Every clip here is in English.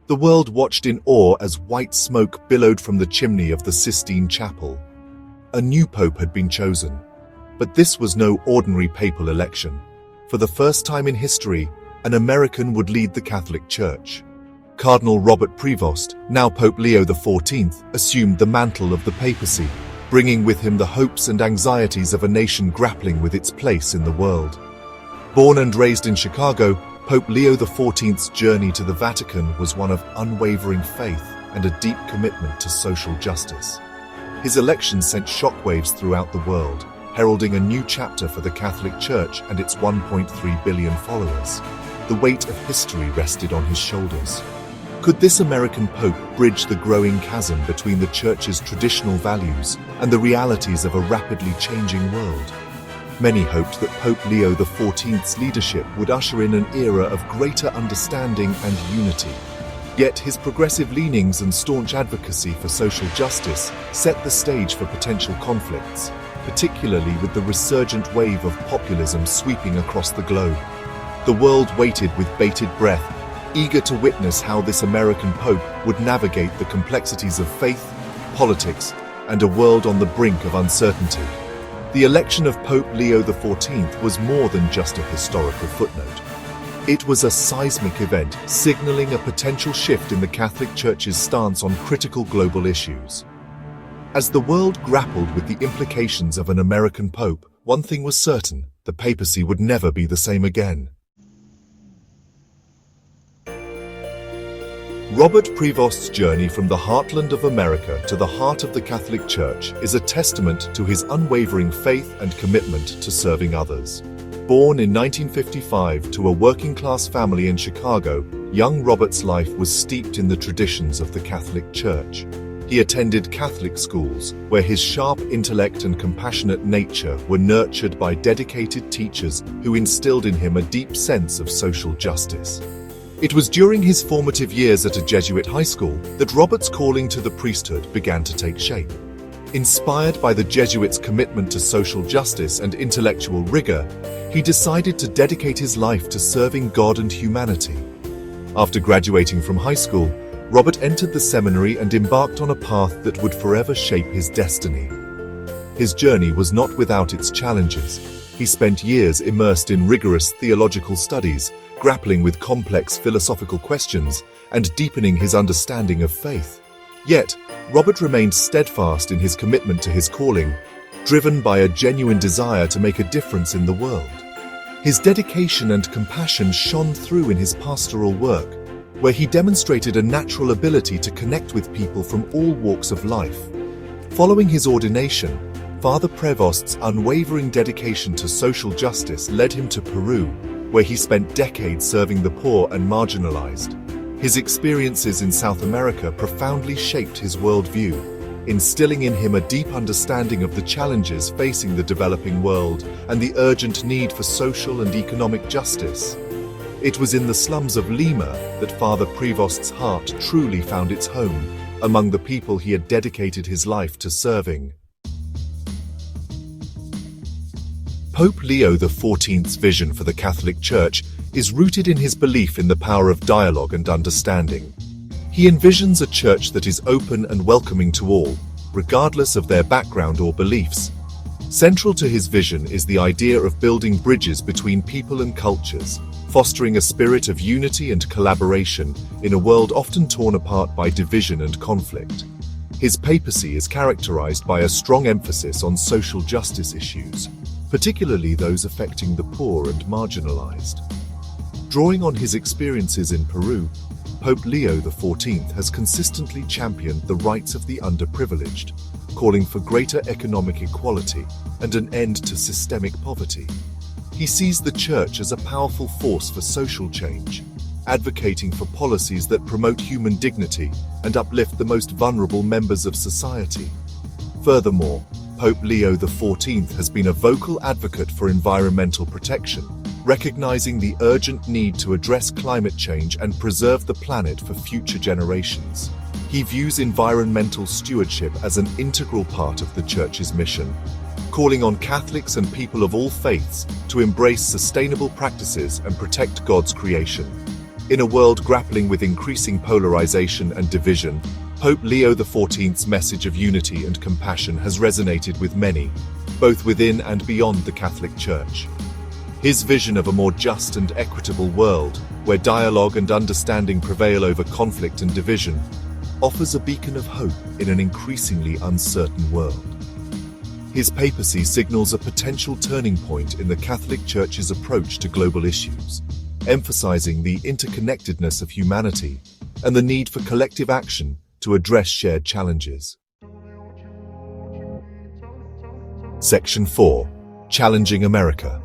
The world watched in awe as white smoke billowed from the chimney of the Sistine Chapel. A new pope had been chosen. But this was no ordinary papal election. For the first time in history, an American would lead the Catholic Church. Cardinal Robert Prevost, now Pope Leo XIV, assumed the mantle of the papacy, bringing with him the hopes and anxieties of a nation grappling with its place in the world. Born and raised in Chicago, Pope Leo XIV's journey to the Vatican was one of unwavering faith and a deep commitment to social justice. His election sent shockwaves throughout the world, heralding a new chapter for the Catholic Church and its 1.3 billion followers. The weight of history rested on his shoulders. Could this American pope bridge the growing chasm between the Church's traditional values and the realities of a rapidly changing world? Many hoped that Pope Leo XIV's leadership would usher in an era of greater understanding and unity. Yet his progressive leanings and staunch advocacy for social justice set the stage for potential conflicts, particularly with the resurgent wave of populism sweeping across the globe. The world waited with bated breath, eager to witness how this American pope would navigate the complexities of faith, politics, and a world on the brink of uncertainty. The election of Pope Leo XIV was more than just a historical footnote. It was a seismic event, signaling a potential shift in the Catholic Church's stance on critical global issues. As the world grappled with the implications of an American pope, one thing was certain: the papacy would never be the same again. Robert Prevost's journey from the heartland of America to the heart of the Catholic Church is a testament to his unwavering faith and commitment to serving others. Born in 1955 to a working-class family in Chicago, young Robert's life was steeped in the traditions of the Catholic Church. He attended Catholic schools, where his sharp intellect and compassionate nature were nurtured by dedicated teachers who instilled in him a deep sense of social justice. It was during his formative years at a Jesuit high school that Robert's calling to the priesthood began to take shape. Inspired by the Jesuits' commitment to social justice and intellectual rigor, he decided to dedicate his life to serving God and humanity. After graduating from high school, Robert entered the seminary and embarked on a path that would forever shape his destiny. His journey was not without its challenges. He spent years immersed in rigorous theological studies, grappling with complex philosophical questions and deepening his understanding of faith. Yet, Robert remained steadfast in his commitment to his calling, driven by a genuine desire to make a difference in the world. His dedication and compassion shone through in his pastoral work, where he demonstrated a natural ability to connect with people from all walks of life. Following his ordination, Father Prevost's unwavering dedication to social justice led him to Peru, where he spent decades serving the poor and marginalized. His experiences in South America profoundly shaped his worldview, instilling in him a deep understanding of the challenges facing the developing world and the urgent need for social and economic justice. It was in the slums of Lima that Father Prevost's heart truly found its home, among the people he had dedicated his life to serving. Pope Leo XIV's vision for the Catholic Church is rooted in his belief in the power of dialogue and understanding. He envisions a church that is open and welcoming to all, regardless of their background or beliefs. Central to his vision is the idea of building bridges between people and cultures, fostering a spirit of unity and collaboration in a world often torn apart by division and conflict. His papacy is characterized by a strong emphasis on social justice issues, particularly those affecting the poor and marginalized. Drawing on his experiences in Peru, Pope Leo XIV has consistently championed the rights of the underprivileged, calling for greater economic equality and an end to systemic poverty. He sees the Church as a powerful force for social change, advocating for policies that promote human dignity and uplift the most vulnerable members of society. Furthermore, Pope Leo XIV has been a vocal advocate for environmental protection, recognizing the urgent need to address climate change and preserve the planet for future generations. He views environmental stewardship as an integral part of the Church's mission, calling on Catholics and people of all faiths to embrace sustainable practices and protect God's creation. In a world grappling with increasing polarization and division, Pope Leo XIV's message of unity and compassion has resonated with many, both within and beyond the Catholic Church. His vision of a more just and equitable world, where dialogue and understanding prevail over conflict and division, offers a beacon of hope in an increasingly uncertain world. His papacy signals a potential turning point in the Catholic Church's approach to global issues, emphasizing the interconnectedness of humanity and the need for collective action to address shared challenges. Section 4. Challenging America.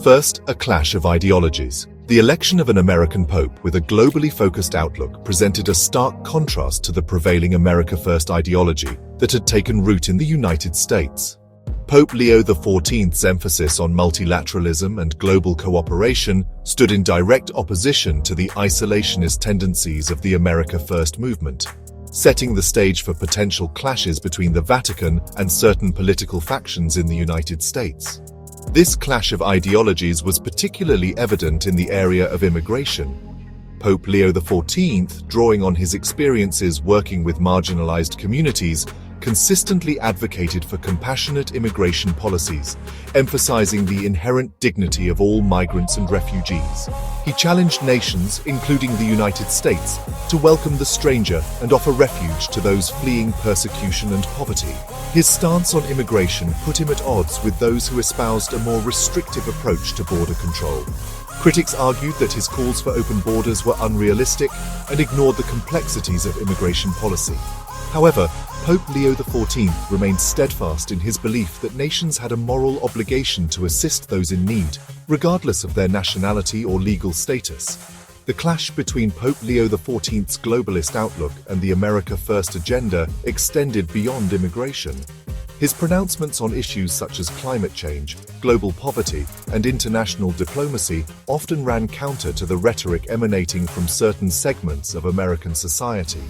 First, a clash of ideologies. The election of an American pope with a globally focused outlook presented a stark contrast to the prevailing America First ideology that had taken root in the United States. Pope Leo XIV's emphasis on multilateralism and global cooperation stood in direct opposition to the isolationist tendencies of the America First movement, setting the stage for potential clashes between the Vatican and certain political factions in the United States. This clash of ideologies was particularly evident in the area of immigration. Pope Leo XIV, drawing on his experiences working with marginalized communities, consistently advocated for compassionate immigration policies, emphasizing the inherent dignity of all migrants and refugees. He challenged nations, including the United States, to welcome the stranger and offer refuge to those fleeing persecution and poverty. His stance on immigration put him at odds with those who espoused a more restrictive approach to border control. Critics argued that his calls for open borders were unrealistic and ignored the complexities of immigration policy. However, Pope Leo XIV remained steadfast in his belief that nations had a moral obligation to assist those in need, regardless of their nationality or legal status. The clash between Pope Leo XIV's globalist outlook and the America First agenda extended beyond immigration. His pronouncements on issues such as climate change, global poverty, and international diplomacy often ran counter to the rhetoric emanating from certain segments of American society.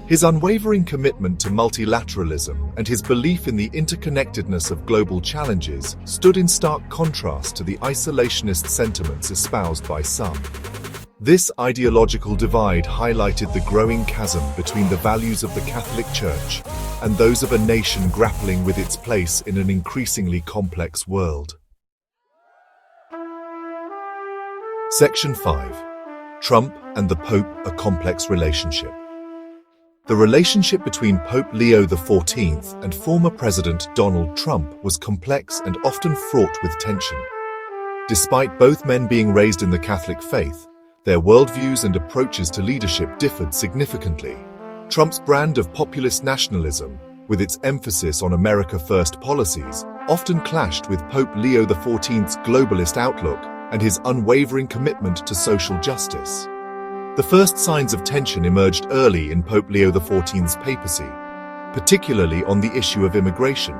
His unwavering commitment to multilateralism and his belief in the interconnectedness of global challenges stood in stark contrast to the isolationist sentiments espoused by some. This ideological divide highlighted the growing chasm between the values of the Catholic Church and those of a nation grappling with its place in an increasingly complex world. Section 5. Trump and the Pope: a complex relationship. The relationship between Pope Leo XIV and former President Donald Trump was complex and often fraught with tension. Despite both men being raised in the Catholic faith, their worldviews and approaches to leadership differed significantly. Trump's brand of populist nationalism, with its emphasis on America First policies, often clashed with Pope Leo XIV's globalist outlook and his unwavering commitment to social justice. The first signs of tension emerged early in Pope Leo XIV's papacy, particularly on the issue of immigration.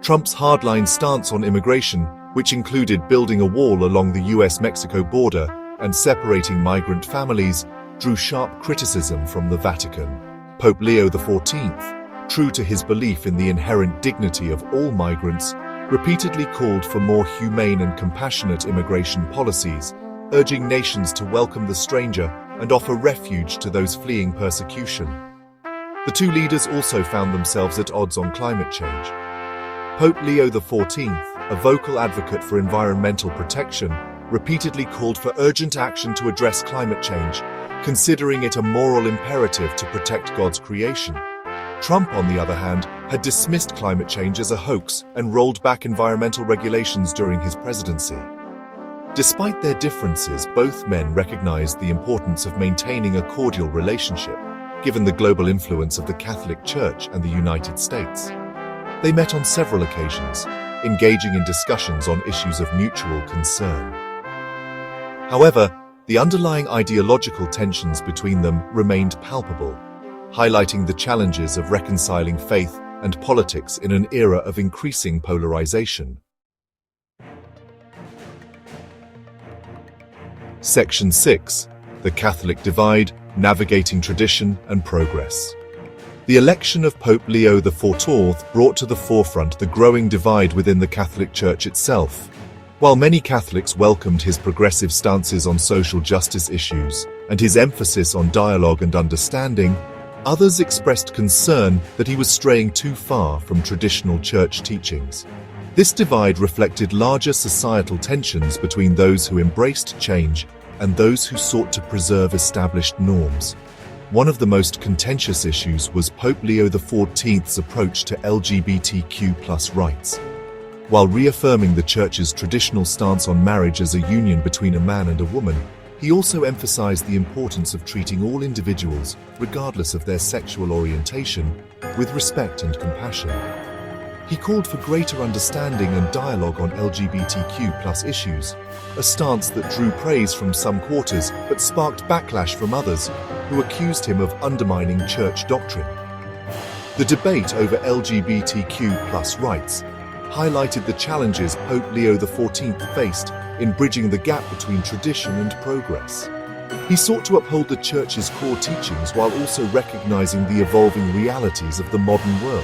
Trump's hardline stance on immigration, which included building a wall along the US-Mexico border and separating migrant families, drew sharp criticism from the Vatican. Pope Leo XIV, true to his belief in the inherent dignity of all migrants, repeatedly called for more humane and compassionate immigration policies, urging nations to welcome the stranger and offer refuge to those fleeing persecution. The two leaders also found themselves at odds on climate change. Pope Leo XIV, a vocal advocate for environmental protection, repeatedly called for urgent action to address climate change, considering it a moral imperative to protect God's creation. Trump, on the other hand, had dismissed climate change as a hoax and rolled back environmental regulations during his presidency. Despite their differences, both men recognized the importance of maintaining a cordial relationship, given the global influence of the Catholic Church and the United States. They met on several occasions, engaging in discussions on issues of mutual concern. However, the underlying ideological tensions between them remained palpable, highlighting the challenges of reconciling faith and politics in an era of increasing polarization. Section 6. The Catholic Divide: Navigating Tradition and Progress. The election of Pope Leo XIV brought to the forefront the growing divide within the Catholic Church itself. While many Catholics welcomed his progressive stances on social justice issues and his emphasis on dialogue and understanding, others expressed concern that he was straying too far from traditional church teachings. This divide reflected larger societal tensions between those who embraced change and those who sought to preserve established norms. One of the most contentious issues was Pope Leo XIV's approach to LGBTQ+ rights. While reaffirming the Church's traditional stance on marriage as a union between a man and a woman, he also emphasized the importance of treating all individuals, regardless of their sexual orientation, with respect and compassion. He called for greater understanding and dialogue on LGBTQ+ issues, a stance that drew praise from some quarters but sparked backlash from others, who accused him of undermining church doctrine. The debate over LGBTQ+ rights highlighted the challenges Pope Leo XIV faced in bridging the gap between tradition and progress. He sought to uphold the Church's core teachings while also recognizing the evolving realities of the modern world.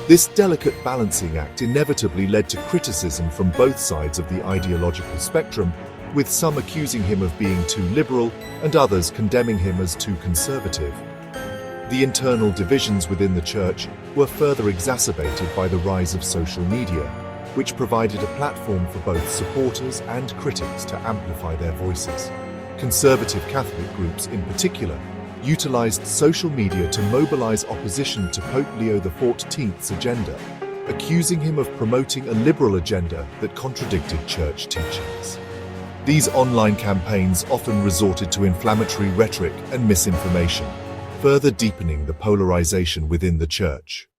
This delicate balancing act inevitably led to criticism from both sides of the ideological spectrum, with some accusing him of being too liberal and others condemning him as too conservative. The internal divisions within the Church were further exacerbated by the rise of social media, which provided a platform for both supporters and critics to amplify their voices. Conservative Catholic groups in particular utilized social media to mobilize opposition to Pope Leo XIV's agenda, accusing him of promoting a liberal agenda that contradicted church teachings. These online campaigns often resorted to inflammatory rhetoric and misinformation, further deepening the polarization within the Church.